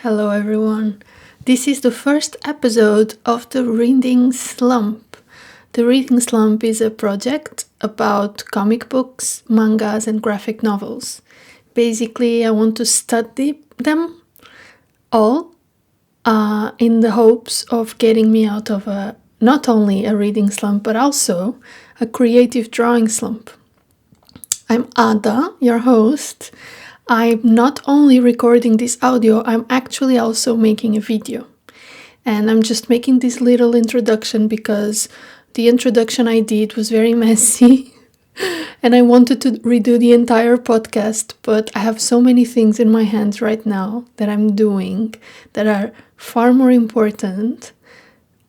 Hello everyone. This is the first episode of the Reading Slump. The Reading Slump is a project about comic books, mangas and graphic novels. Basically, I want to study them all in the hopes of getting me out of not only a reading slump but also a creative drawing slump. I'm Ada, your host. I'm not only recording this audio, I'm actually also making a video. And I'm just making this little introduction because the introduction I did was very messy and I wanted to redo the entire podcast, but I have so many things in my hands right now that I'm doing that are far more important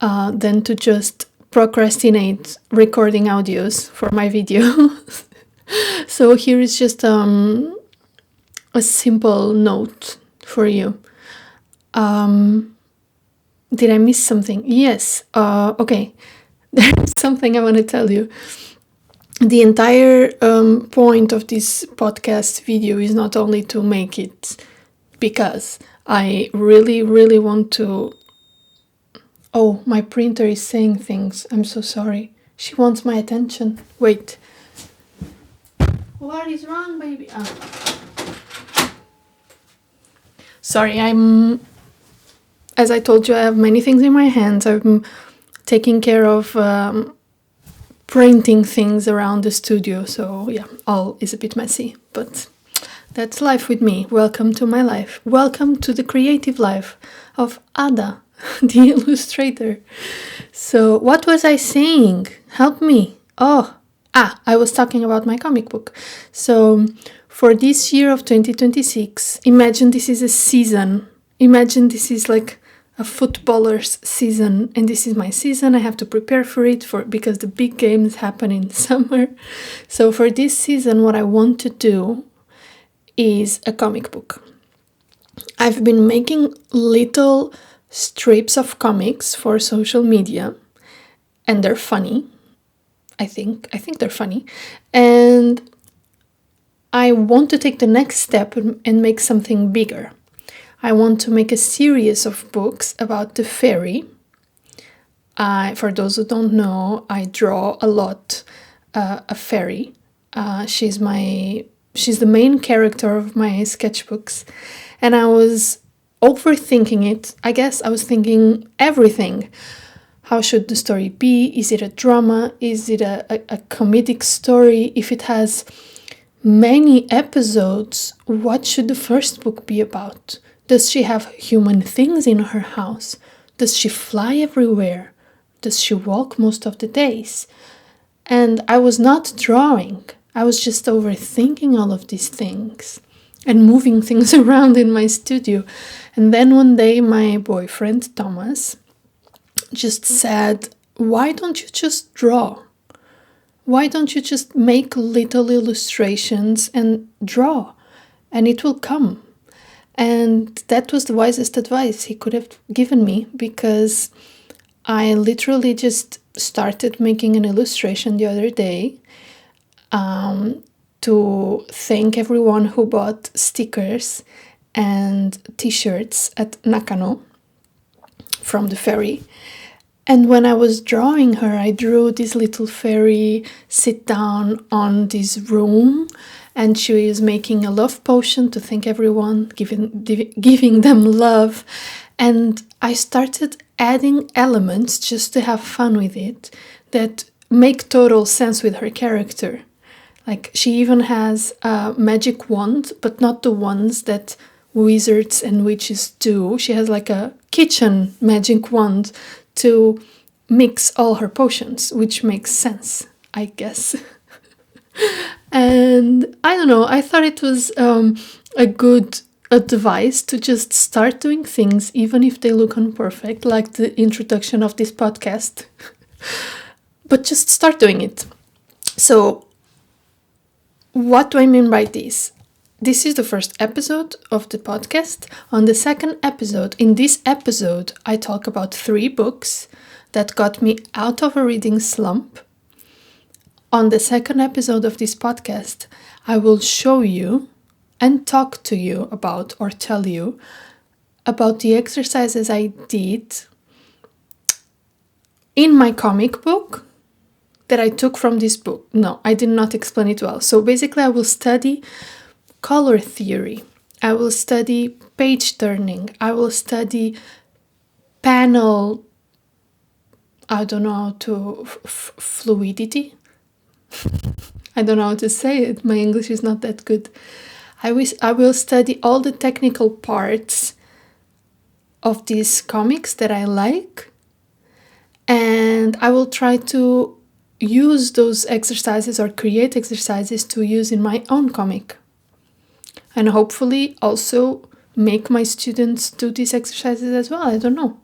than to just procrastinate recording audios for my video. So here is just a simple note for you. Did I miss something? Yes. Okay. There's something I want to tell you. The entire point of this podcast video is not only to make it because I really, really want to... Oh, my printer is saying things. I'm so sorry. She wants my attention. Wait. What is wrong, baby? Sorry, as I told you, I have many things in my hands. I'm taking care of printing things around the studio. So yeah, all is a bit messy, but that's life with me. Welcome to my life. Welcome to the creative life of Ada, the illustrator. So what was I saying? Help me. I was talking about my comic book. So for this year of 2026, imagine this is a season. Imagine this is like a footballer's season, and this is my season. I have to prepare for it because the big games happen in summer. So for this season, what I want to do is a comic book. I've been making little strips of comics for social media, and they're funny. I think they're funny. And I want to take the next step and make something bigger. I want to make a series of books about the fairy. For those who don't know, I draw a lot a fairy. She's the main character of my sketchbooks. And I was overthinking it. I guess I was thinking everything. How should the story be? Is it a drama? Is it a comedic story? If it has many episodes, what should the first book be about? Does she have human things in her house? Does she fly everywhere? Does she walk most of the days? And I was not drawing. I was just overthinking all of these things and moving things around in my studio. And then one day my boyfriend, Thomas, just said, why don't you just draw? Why don't you just make little illustrations and draw? And it will come. And that was the wisest advice he could have given me, because I literally just started making an illustration the other day to thank everyone who bought stickers and t-shirts at Nakano from the fairy. And when I was drawing her, I drew this little fairy sit down on this room, and she is making a love potion to thank everyone, giving them love. And I started adding elements just to have fun with it that make total sense with her character. Like, she even has a magic wand, but not the ones that wizards and witches do. She has like a kitchen magic wand to mix all her potions, which makes sense, I guess. And I don't know, I thought it was a good advice to just start doing things even if they look imperfect, like the introduction of this podcast. But just start doing it. So what do I mean by this? This is the first episode of the podcast. On the second episode, in this episode, I talk about 3 books that got me out of a reading slump. On the second episode of this podcast, I will show you and talk to you about or tell you about the exercises I did in my comic book that I took from this book. No, I did not explain it well. So basically I will study color theory. I will study page turning. I will study panel, I don't know how to, fluidity. I don't know how to say it. My English is not that good. I will study all the technical parts of these comics that I like, and I will try to use those exercises or create exercises to use in my own comic, and hopefully also make my students do these exercises as well. I don't know.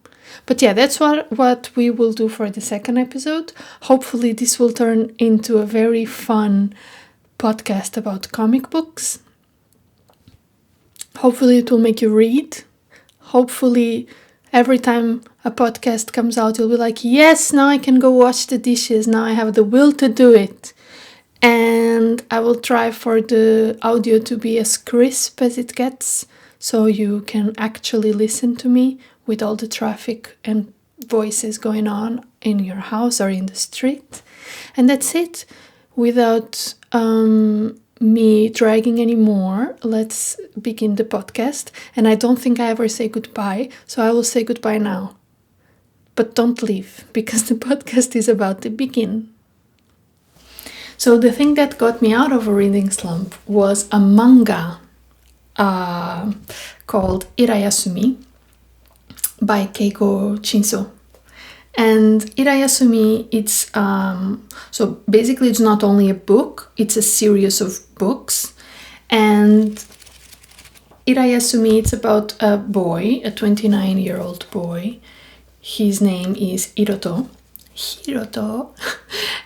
But yeah, that's what we will do for the second episode. Hopefully this will turn into a very fun podcast about comic books. Hopefully it will make you read. Hopefully every time a podcast comes out, you'll be like, yes, now I can go wash the dishes. Now I have the will to do it. And I will try for the audio to be as crisp as it gets, so you can actually listen to me with all the traffic and voices going on in your house or in the street. And that's it. Without me dragging anymore, let's begin the podcast. And I don't think I ever say goodbye, so I will say goodbye now. But don't leave, because the podcast is about to begin. So the thing that got me out of a reading slump was a manga called Hirayasumi by Keiko Shinso. And Hirayasumi, it's so basically it's not only a book, it's a series of books. And Hirayasumi, it's about a boy, a 29-year-old boy. His name is Hiroto.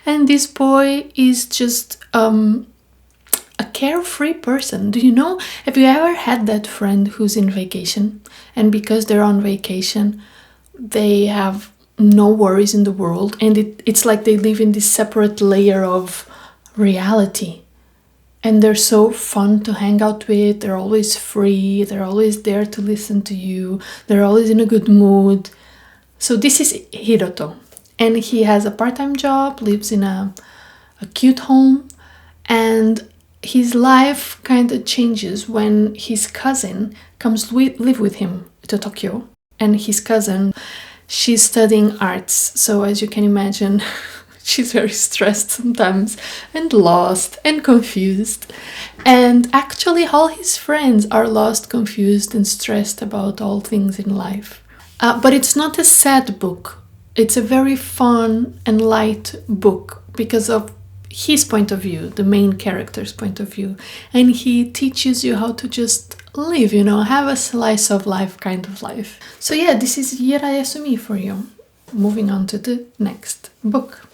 And this boy is just a carefree person. Do you know, have you ever had that friend who's in vacation, and because they're on vacation they have no worries in the world, and it's like they live in this separate layer of reality, and they're so fun to hang out with, they're always free, they're always there to listen to you, they're always in a good mood. So this is Hiroto, and he has a part-time job, lives in a cute home, and his life kind of changes when his cousin comes live with him to Tokyo. And his cousin, she's studying arts, so as you can imagine, she's very stressed sometimes, and lost, and confused. And actually all his friends are lost, confused, and stressed about all things in life. But it's not a sad book. It's a very fun and light book because of his point of view, the main character's point of view. And he teaches you how to just live, have a slice of life kind of life. So yeah, this is Hirayasumi for you. Moving on to the next book.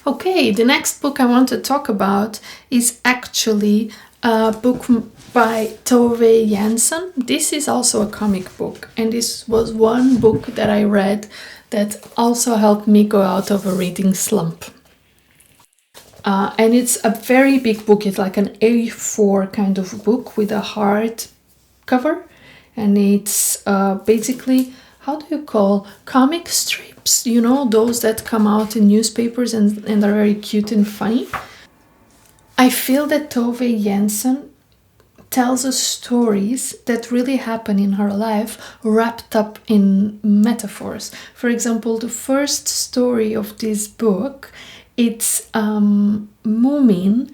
Okay, the next book I want to talk about is actually a book by Tove Jansson. This is also a comic book, and this was one book that I read that also helped me go out of a reading slump. And it's a very big book. It's like an A4 kind of book with a hard cover, and it's basically, how do you call comic strips? Those that come out in newspapers and are very cute and funny. I feel that Tove Jansson tells us stories that really happen in her life, wrapped up in metaphors. For example, the first story of this book, it's Moomin,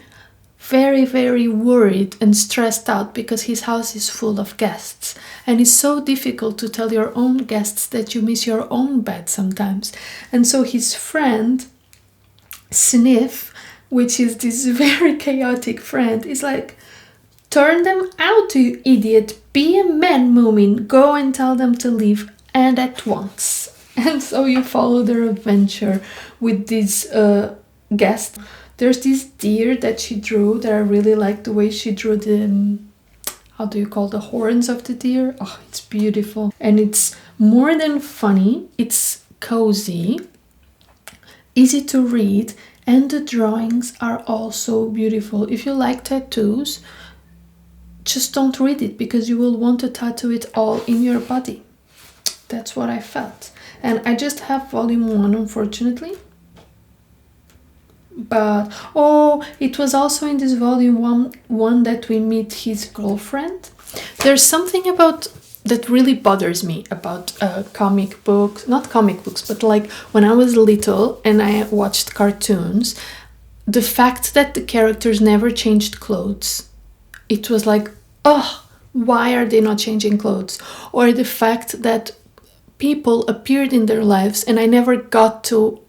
very, very worried and stressed out because his house is full of guests. And it's so difficult to tell your own guests that you miss your own bed sometimes. And so his friend, Sniff, which is this very chaotic friend, is like, turn them out, you idiot. Be a man, Moomin. Go and tell them to leave, and at once. And so you follow their adventure with this guest. There's this deer that she drew that I really like the way she drew the, how do you call the horns of the deer? Oh, it's beautiful. And it's more than funny. It's cozy, easy to read, and the drawings are also beautiful. If you like tattoos, just don't read it because you will want to tattoo it all in your body. That's what I felt. And I just have volume 1, unfortunately. But, it was also in this volume one that we meet his girlfriend. There's something about that really bothers me about comic books, not comic books, but like when I was little and I watched cartoons, the fact that the characters never changed clothes. It was like, why are they not changing clothes? Or the fact that people appeared in their lives and I never got to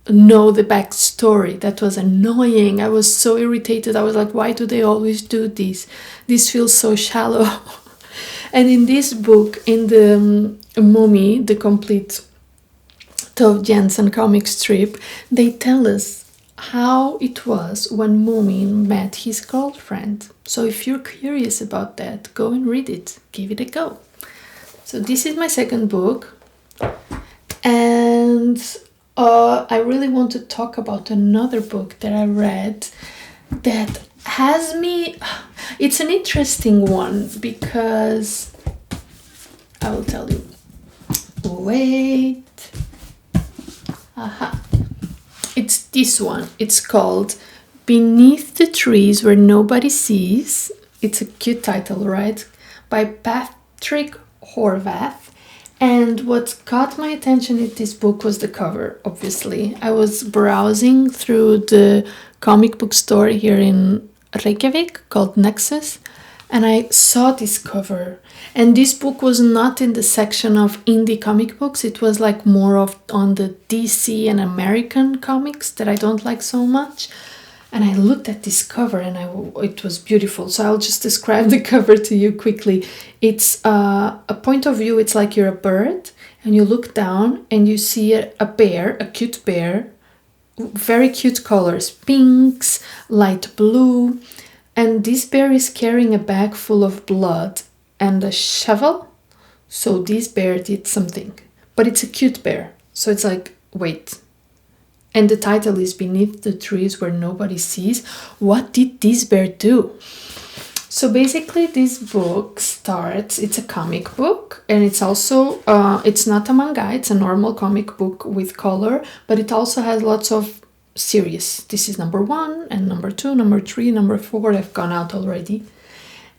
know the backstory. That was annoying. I was so irritated. I was like, why do they always do this? This feels so shallow. And in this book, in the Moomin, the complete Tove Jansson comic strip, they tell us how it was when Moomin met his girlfriend. So if you're curious about that, go and read it. Give it a go. So this is my second book. And I really want to talk about another book that I read that has me... It's an interesting one because... I will tell you. Wait. Aha. It's this one. It's called Beneath the Trees Where Nobody Sees. It's a cute title, right? By Patrick Horvath. And what caught my attention in this book was the cover, obviously. I was browsing through the comic book store here in Reykjavik called Nexus, and I saw this cover. And this book was not in the section of indie comic books. It was like more of on the DC and American comics that I don't like so much. And I looked at this cover and it was beautiful. So I'll just describe the cover to you quickly. It's a point of view. It's like you're a bird and you look down and you see a bear, a cute bear, very cute colors, pinks, light blue. And this bear is carrying a bag full of blood and a shovel. So this bear did something, but it's a cute bear. So it's like, wait. And the title is Beneath the Trees Where Nobody Sees. What did this bear do? So basically this book starts, it's a comic book, and it's also, it's not a manga, it's a normal comic book with color, but it also has lots of series. This is number 1 and number 2, number 3, number 4 have gone out already.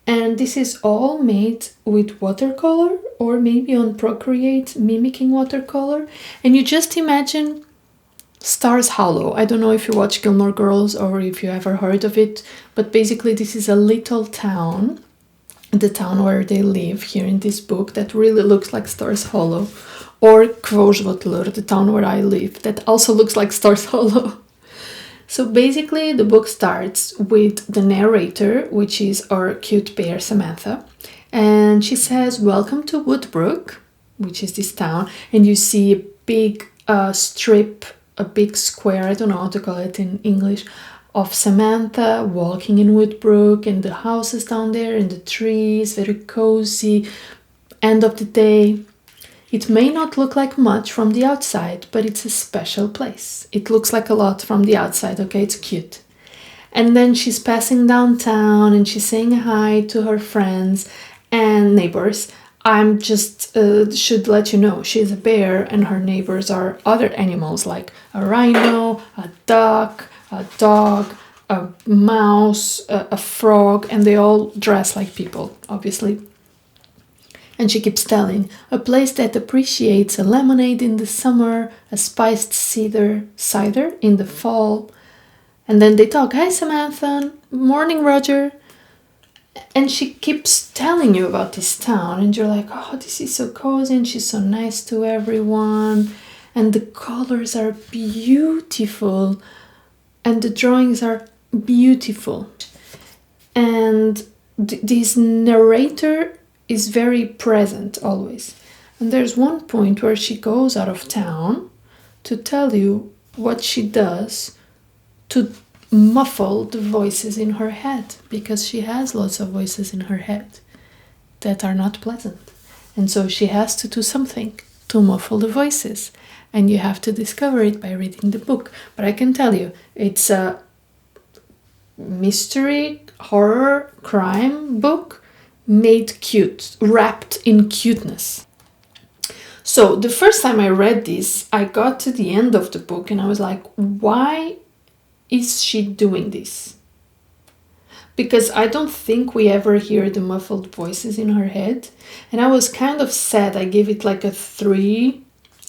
And this is all made with watercolor or maybe on Procreate, mimicking watercolor. And you just imagine Stars Hollow. I don't know if you watch Gilmore Girls or if you ever heard of it, but basically this is a little town, the town where they live here in this book, that really looks like Stars Hollow. Or Kvosvotler, the town where I live, that also looks like Stars Hollow. So basically the book starts with the narrator, which is our cute bear Samantha, and she says, welcome to Woodbrook, which is this town, and you see a big strip, a big square, I don't know how to call it in English, of Samantha walking in Woodbrook, and the houses down there and the trees, very cozy. End of the day, it may not look like much from the outside, but it's a special place. It looks like a lot from the outside, okay? It's cute. And then she's passing downtown and she's saying hi to her friends and neighbors. I'm just should let you know, she's a bear and her neighbors are other animals like a rhino, a duck, a dog, a mouse, a frog, and they all dress like people, obviously. And she keeps telling, a place that appreciates a lemonade in the summer, a spiced cider in the fall. And then they talk, hi Samantha, morning Roger. And she keeps telling you about this town and you're like, oh, this is so cozy and she's so nice to everyone. And the colors are beautiful and the drawings are beautiful. And this narrator is very present always. And there's one point where she goes out of town to tell you what she does to muffle the voices in her head, because she has lots of voices in her head that are not pleasant. And so she has to do something to muffle the voices. And you have to discover it by reading the book. But I can tell you, it's a mystery, horror, crime book. made cute, wrapped in cuteness. So the first time I read this, I got to the end of the book and I was like, why is she doing this? Because I don't think we ever hear the muffled voices in her head. And I was kind of sad. I gave it like a 3.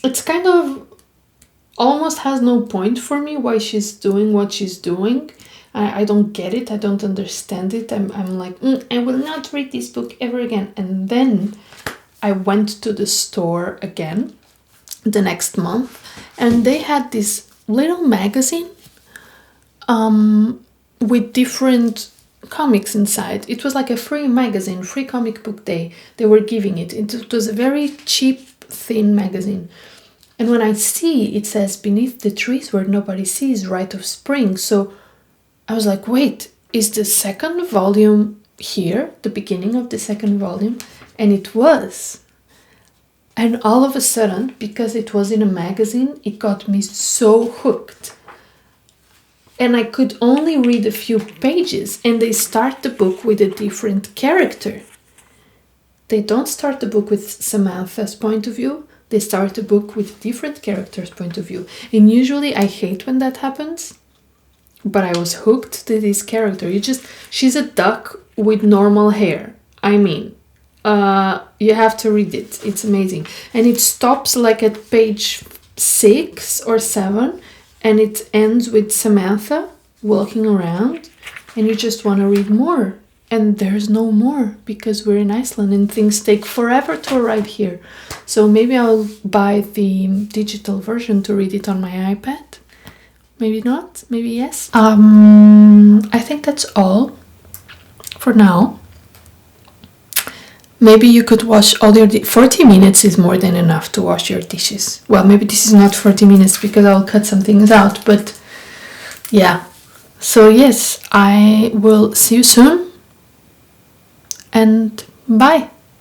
It's kind of almost has no point for me why she's doing what she's doing. I don't get it. I don't understand it. I'm like, I will not read this book ever again. And then I went to the store again the next month, and they had this little magazine with different comics inside. It was like a free magazine, free comic book day. They were giving it. It was a very cheap, thin magazine. And when I see, it says, beneath the trees where nobody sees, Rite of Spring. So I was like, wait, is the second volume here? The beginning of the second volume? And it was. And all of a sudden, because it was in a magazine, it got me so hooked. And I could only read a few pages, and they start the book with a different character. They don't start the book with Samantha's point of view. They start the book with different characters' point of view. And usually I hate when that happens. But I was hooked to this character. She's a duck with normal hair. I mean, you have to read it. It's amazing. And it stops like at page 6 or 7. And it ends with Samantha walking around. And you just want to read more. And there's no more because we're in Iceland and things take forever to arrive here. So maybe I'll buy the digital version to read it on my iPad. Maybe not, maybe yes. I think that's all for now. Maybe you could wash all your 40 minutes is more than enough to wash your dishes. Well, maybe this is not 40 minutes because I'll cut some things out, but yeah. So yes, I will see you soon and bye.